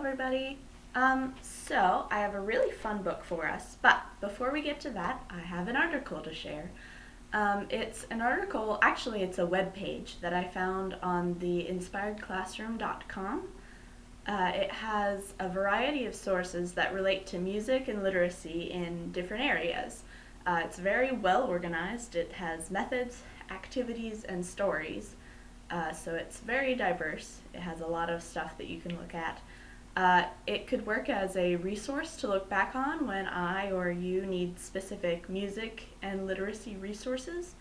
everybody. So I have a really fun book for us, but before we get to that, I have an article to share. It's an article, actually it's a web page that I found on the inspiredclassroom.com. It has a variety of sources that relate to music and literacy in different areas. It's very well organized. It has methods, activities, and stories. So it's very diverse. It has a lot of stuff that you can look at. It could work as a resource to look back on when I or you need specific music and literacy resources.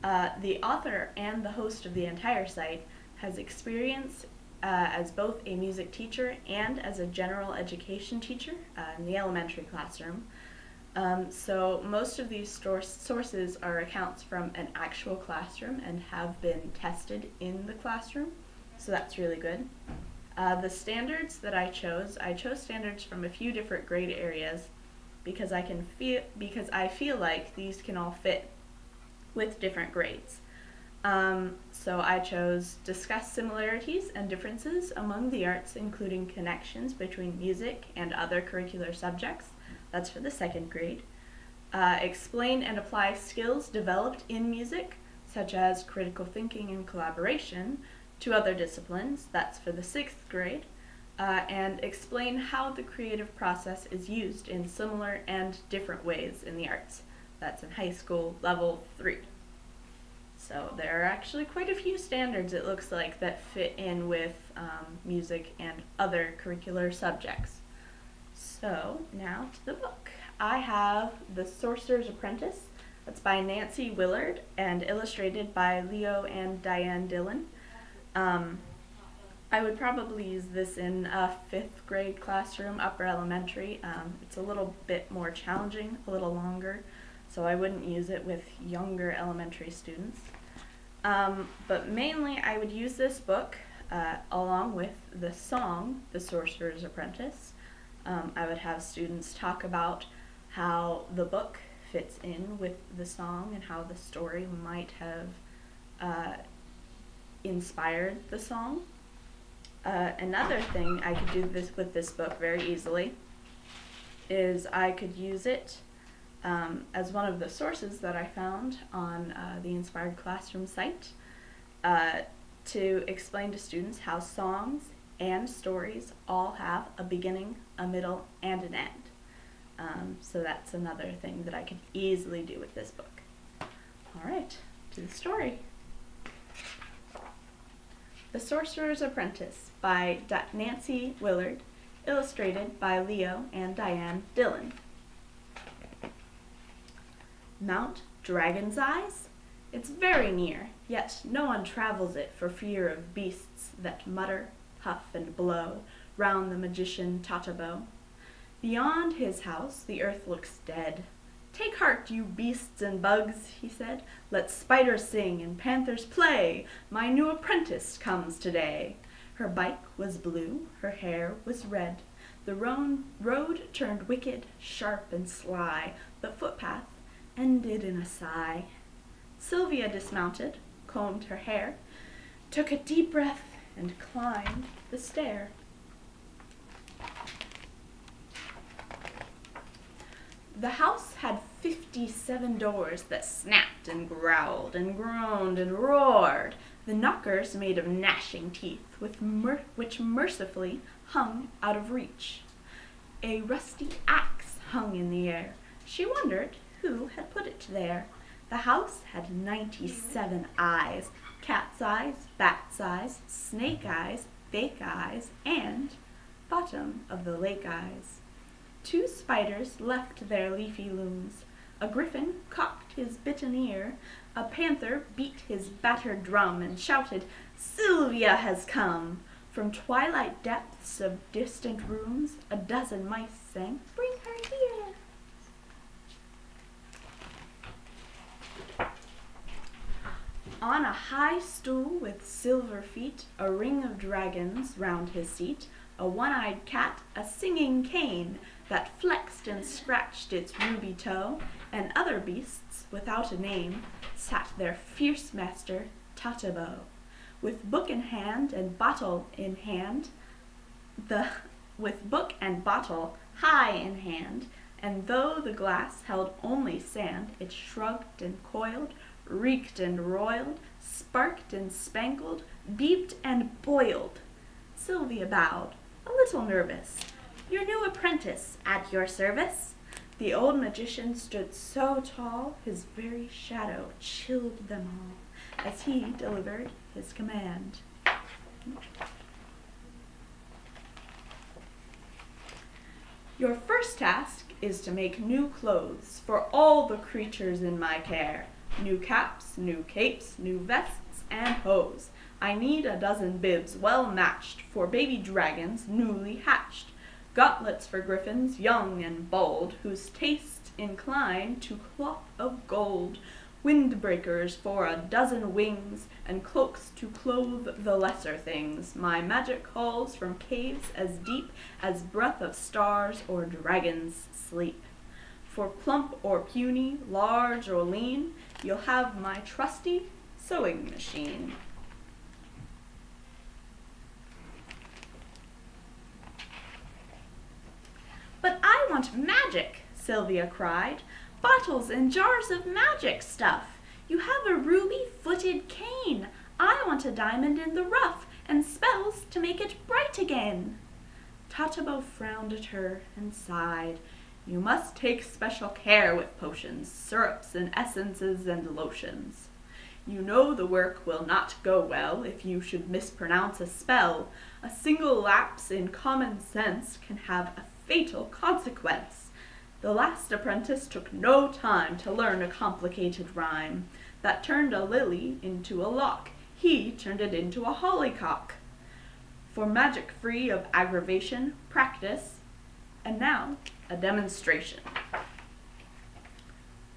The author and the host of the entire site has experience as both a music teacher and as a general education teacher in the elementary classroom. So most of these sources are accounts from an actual classroom and have been tested in the classroom, so that's really good. The standards that I chose standards from a few different grade areas because I feel like these can all fit with different grades. So I chose discuss similarities and differences among the arts, including connections between music and other curricular subjects. That's for the second grade. Explain and apply skills developed in music, such as critical thinking and collaboration, to other disciplines. That's for the sixth grade. And explain how the creative process is used in similar and different ways in the arts. That's in high school level 3. So there are actually quite a few standards, it looks like, that fit in with music and other curricular subjects. So now to the book. I have The Sorcerer's Apprentice. That's by Nancy Willard and illustrated by Lea and Diane Dillon. I would probably use this in a 5th grade classroom, upper elementary. It's a little bit more challenging, a little longer, so I wouldn't use it with younger elementary students. But mainly I would use this book along with the song, The Sorcerer's Apprentice. I would have students talk about how the book fits in with the song and how the story might have inspired the song. Another thing I could do with this book very easily is I could use it as one of the sources that I found on the Inspired Classroom site to explain to students how songs and stories all have a beginning, a middle, and an end. So that's another thing that I could easily do with this book. Alright, to the story. The Sorcerer's Apprentice by Nancy Willard, illustrated by Lea and Diane Dillon. Mount Dragon's Eyes? It's very near, yet no one travels it for fear of beasts that mutter, puff, and blow round the magician Tatabo. Beyond his house the earth looks dead. "Take heart, you beasts and bugs," he said. "Let spiders sing and panthers play. My new apprentice comes today." Her bike was blue, her hair was red. The road turned wicked, sharp, and sly. The footpath ended in a sigh. Sylvia dismounted, combed her hair, took a deep breath, and climbed the stair. The house had 57 doors that snapped and growled and groaned and roared, the knockers made of gnashing teeth, which mercifully hung out of reach. A rusty axe hung in the air. She wondered who had put it there. The house had 97 eyes, cat's eyes, bat's eyes, snake eyes, fake eyes, and bottom of the lake eyes. 2 spiders left their leafy looms. A griffin cocked his bitten ear. A panther beat his battered drum and shouted, "Sylvia has come!" From twilight depths of distant rooms, a dozen mice sang, "Bring her here!" On a high stool with silver feet, a ring of dragons round his seat, a one-eyed cat, a singing cane that flexed and scratched its ruby toe, and other beasts without a name, sat their fierce master, Tatabo. With book in hand and bottle in hand, the with book and bottle high in hand, and though the glass held only sand, it shrugged and coiled, reeked and roiled, sparked and spangled, beeped and boiled. Sylvia bowed, a little nervous. "Your new apprentice, at your service." The old magician stood so tall, his very shadow chilled them all, as he delivered his command. "Your first task is to make new clothes for all the creatures in my care. New caps, new capes, new vests, and hose. I need a dozen bibs well matched for baby dragons newly hatched. Gauntlets for griffins young and bold, whose tastes incline to cloth of gold. Windbreakers for a dozen wings, and cloaks to clothe the lesser things. My magic calls from caves as deep as breath of stars or dragons' sleep. For plump or puny, large or lean, you'll have my trusty sewing machine." "But I want magic," Sylvia cried. "Bottles and jars of magic stuff. You have a ruby-footed cane. I want a diamond in the rough, and spells to make it bright again." Totabo frowned at her and sighed. "You must take special care with potions, syrups and essences and lotions. You know the work will not go well if you should mispronounce a spell. A single lapse in common sense can have a fatal consequence. The last apprentice took no time to learn a complicated rhyme that turned a lily into a lock. He turned it into a hollyhock. For magic free of aggravation, practice, and now a demonstration."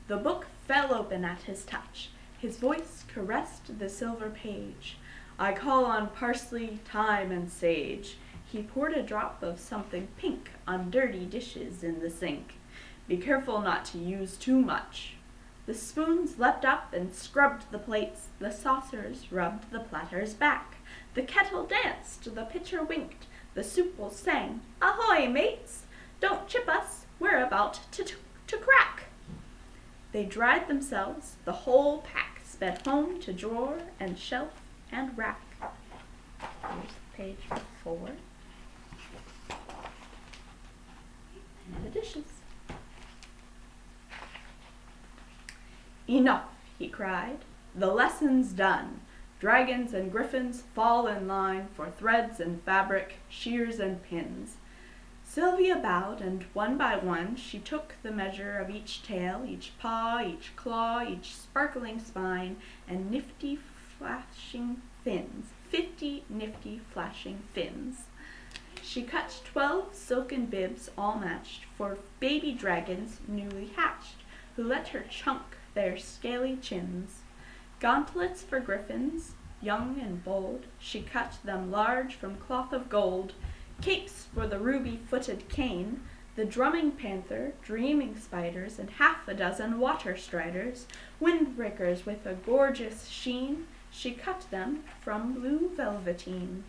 The book fell open at his touch. His voice caressed the silver page. "I call on parsley, thyme, and sage." He poured a drop of something pink on dirty dishes in the sink. "Be careful not to use too much." The spoons leapt up and scrubbed the plates. The saucers rubbed the platters back. The kettle danced, the pitcher winked. The soup sang, "Ahoy, mates! Don't chip us, we're about to crack." They dried themselves, the whole pack sped home to drawer and shelf and rack. Here's page 4. And the dishes. "Enough," he cried. "The lesson's done. Dragons and griffins fall in line for threads and fabric, shears and pins." Sylvia bowed, and one by one she took the measure of each tail, each paw, each claw, each sparkling spine, and 50 nifty flashing fins. She cut 12 silken bibs, all matched, for baby dragons newly hatched, who let her chunk their scaly chins. Gauntlets for griffins, young and bold, she cut them large from cloth of gold. Capes for the ruby-footed cane, the drumming panther, dreaming spiders, and half a dozen water striders. Windbreakers with a gorgeous sheen, she cut them from blue velveteen.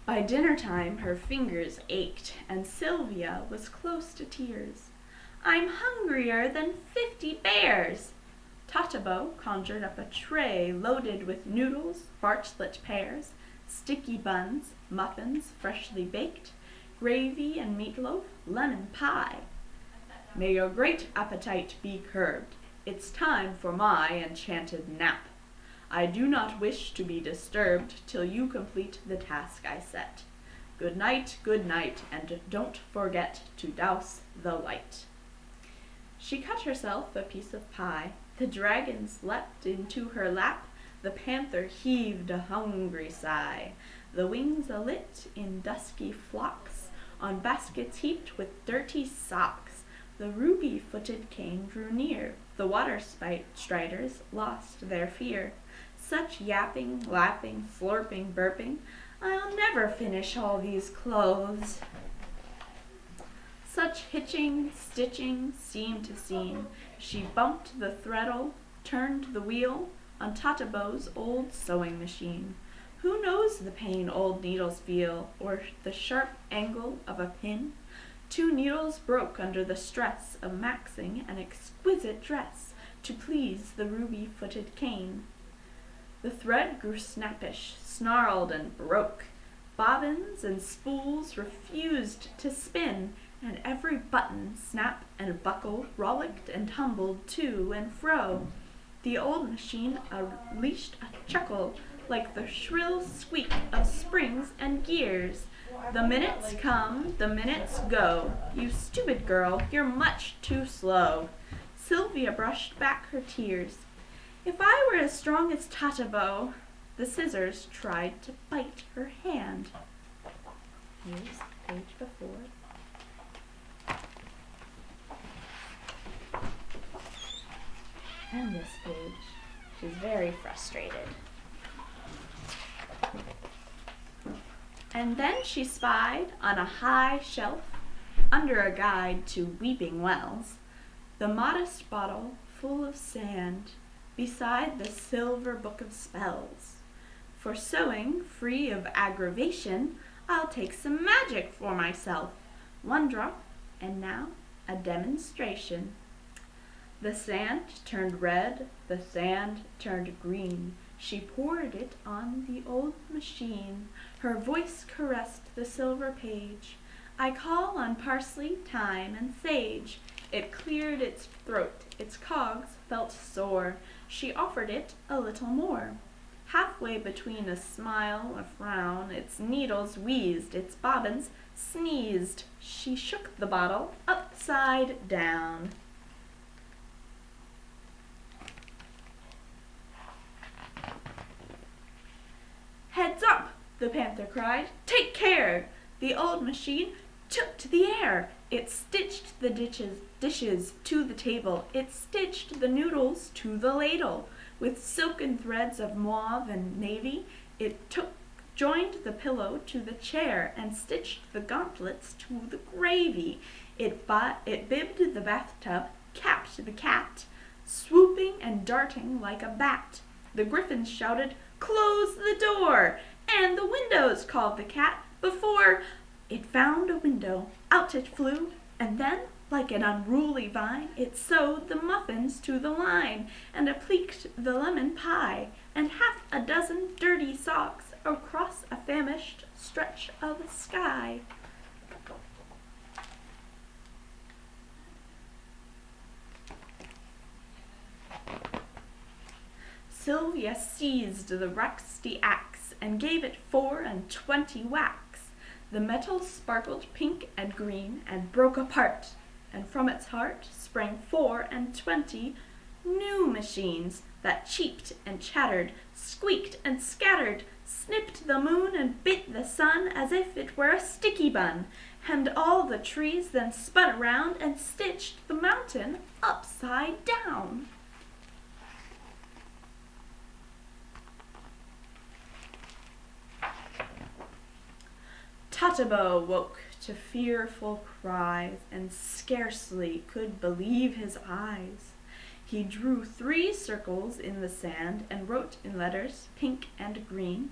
By dinner time her fingers ached, and Sylvia was close to tears. "I'm hungrier than 50 bears." Totabo conjured up a tray loaded with noodles, bartlet pears, sticky buns, muffins freshly baked, gravy and meatloaf, lemon pie. "May your great appetite be curbed. It's time for my enchanted nap. I do not wish to be disturbed till you complete the task I set. Good night, and don't forget to douse the light." She cut herself a piece of pie. The dragons leapt into her lap. The panther heaved a hungry sigh. The wings alit in dusky flocks on baskets heaped with dirty socks. The ruby-footed cane drew near. The water striders lost their fear. Such yapping, lapping, slurping, burping, I'll never finish all these clothes. Such hitching, stitching, seam to seam, she bumped the threadle, turned the wheel, on Tatabo's old sewing machine. Who knows the pain old needles feel, or the sharp angle of a pin? 2 needles broke under the stress of maxing an exquisite dress to please the ruby-footed cane. The thread grew snappish, snarled and broke. Bobbins and spools refused to spin, and every button, snap, and buckle rollicked and tumbled to and fro. The old machine unleashed a chuckle like the shrill squeak of springs and gears. The minutes come, the minutes go. You stupid girl, you're much too slow. Sylvia brushed back her tears. If I were as strong as Tatabo. The scissors tried to bite her hand. Here's the page before. And this page. She's very frustrated. And then she spied on a high shelf, under a guide to weeping wells, the modest bottle full of sand, beside the silver book of spells. For sewing, free of aggravation, I'll take some magic for myself. 1 drop, and now a demonstration. The sand turned red, the sand turned green. She poured it on the old machine. Her voice caressed the silver page. I call on parsley, thyme, and sage. It cleared its throat, its cogs felt sore. She offered it a little more. Halfway between a smile, a frown, its needles wheezed, its bobbins sneezed. She shook the bottle upside down. Heads up, the panther cried. Take care! The old machine took to the air. It stitched the dishes to the table. It stitched the noodles to the ladle. With silken threads of mauve and navy, it joined the pillow to the chair and stitched the gauntlets to the gravy. It bibbed the bathtub, capped the cat, swooping and darting like a bat. The griffins shouted, "Close the door!" And the windows, called the cat. Before it found a window, out it flew, and then, like an unruly vine, it sewed the muffins to the line, and appliqued the lemon pie, and half a dozen dirty socks across a famished stretch of sky. Sylvia seized the rusty axe and gave it 24 whacks. The metal sparkled pink and green and broke apart, and from its heart sprang 24 new machines that cheeped and chattered, squeaked and scattered, snipped the moon and bit the sun as if it were a sticky bun, hemmed all the trees, then spun around and stitched the mountain upside down. Tatabo woke to fearful cries, and scarcely could believe his eyes. He drew 3 circles in the sand, and wrote in letters pink and green,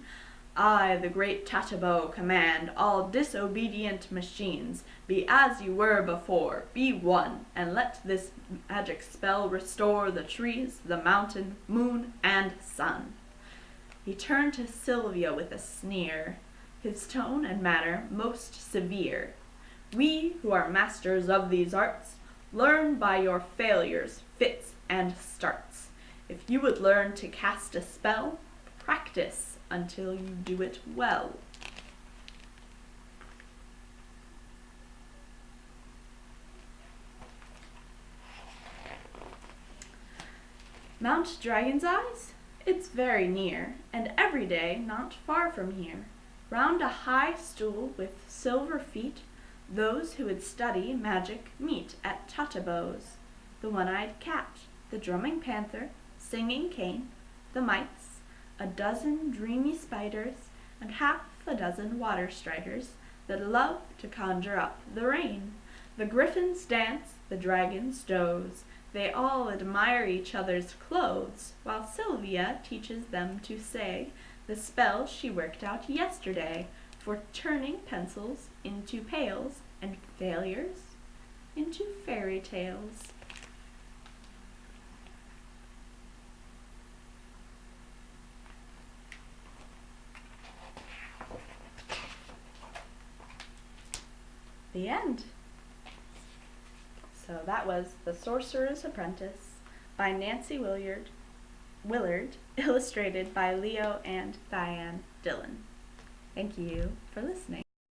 I, the great Tatabo, command all disobedient machines, be as you were before, be one, and let this magic spell restore the trees, the mountain, moon, and sun. He turned to Sylvia with a sneer, his tone and manner most severe. We, who are masters of these arts, learn by your failures, fits, and starts. If you would learn to cast a spell, practice until you do it well. Mount Dragon's Eyes? It's very near, and every day not far from here. Round a high stool with silver feet, those who would study magic meet at Tatabo's. The one-eyed cat, the drumming panther, singing cane, the mice, a dozen dreamy spiders, and half a dozen water striders that love to conjure up the rain. The griffins dance, the dragons doze, They all admire each other's clothes, while Sylvia teaches them to say the spell she worked out yesterday for turning pencils into pails and failures into fairy tales. The end. So that was The Sorcerer's Apprentice by Nancy Willard, illustrated by Lea and Diane Dillon. Thank you for listening.